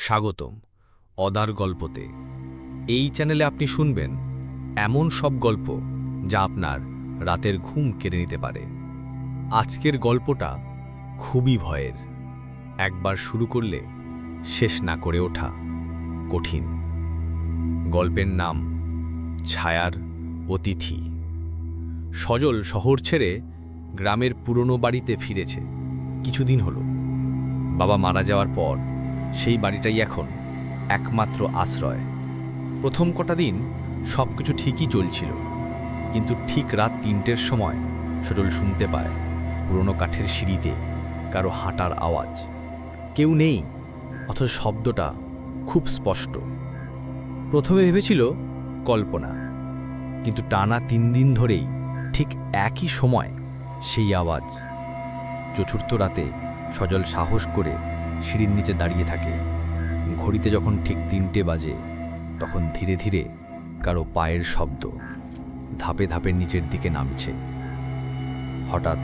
স্বাগতম অদার গল্পতে। এই চ্যানেলে আপনি শুনবেন এমন সব গল্প যা আপনার রাতের ঘুম কেড়ে নিতে পারে। আজকের গল্পটা খুবই ভয়ের। একবার শুরু করলে শেষ না করে ওঠা কঠিন। গল্পের নাম ছায়ার অতিথি। সজল শহর ছেড়ে গ্রামের পুরনো বাড়িতে ফিরেছে কিছুদিন হলো। বাবা মারা যাওয়ার পর সেই বাড়িটাই এখন একমাত্র আশ্রয়। প্রথম কটা দিন সবকিছু ঠিকই চলছিল, কিন্তু ঠিক রাত ৩টের সময় সজল শুনতে পায় পুরনো কাঠের সিঁড়িতে কারো হাঁটার আওয়াজ। কেউ নেই, অথচ শব্দটা খুব স্পষ্ট। প্রথমে ভেবেছিল কল্পনা, কিন্তু টানা ৩ দিন ধরেই ঠিক একই সময় সেই আওয়াজ। চতুর্থ রাতে সজল সাহস করে সিঁড়ির নিচে দাঁড়িয়ে থাকে। ঘড়িতে যখন ঠিক ৩টে বাজে, তখন ধীরে ধীরে কারো পায়ের শব্দ ধাপে ধাপে নিচের দিকে নামছে। হঠাৎ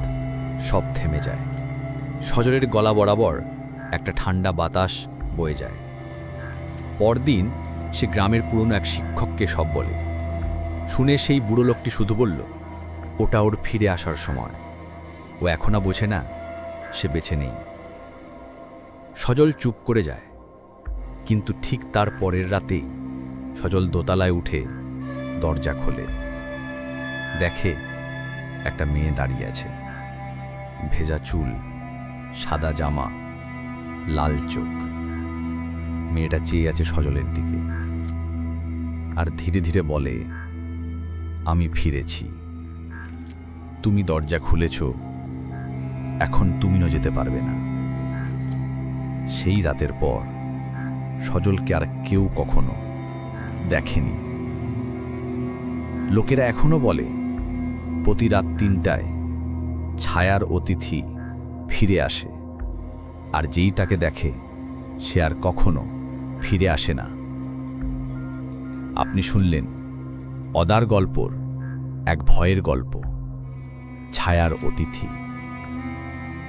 সব থেমে যায়। সজলের গলা বরাবর একটা ঠান্ডা বাতাস বয়ে যায়। পরদিন সে গ্রামের পুরনো এক শিক্ষককে সব বলে। শুনে সেই বুড়ো লোকটি শুধু বলল, ওটা ওর ফিরে আসার সময়। ও এখনো বোঝে না, সে বেছে নেই। সজল চুপ করে যায়, কিন্তু ঠিক তার পরের রাতেই সজল দোতলায় উঠে দরজা খোলে। দেখে একটা মেয়ে দাঁড়িয়ে আছে, ভেজা চুল, সাদা জামা, লাল চোখ। মেয়েটা চেয়ে আছে সজলের দিকে আর ধীরে ধীরে বলে, আমি ফিরেছি। তুমি দরজা খুলেছ, এখন তুমিও যেতে পারবে না। সেই রাতের পর সজলকে আর কেউ কখনো দেখেনি। লোকেরা এখনো বলে প্রতি রাত ৩টায় ছায়ার অতিথি ফিরে আসে, আর যেই তাকে দেখে সে আর কখনো ফিরে আসে না। আপনি শুনলেন অদার গল্পর এক ভয়ের গল্প, ছায়ার অতিথি।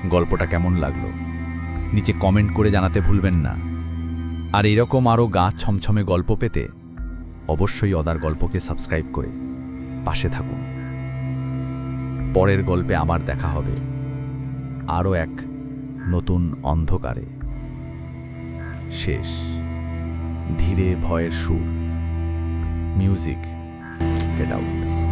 গল্পটা কেমন লাগলো নিচে কমেন্ট করে জানাতে ভুলবেন না। আর এরকম আরও গা ছমছমে গল্প পেতে অবশ্যই অদার গল্পকে সাবস্ক্রাইব করে পাশে থাকুন। পরের গল্পে আবার দেখা হবে আরও এক নতুন অন্ধকারে। শেষ। ধীরে ভয়ের সুর, মিউজিক ফেড আউট।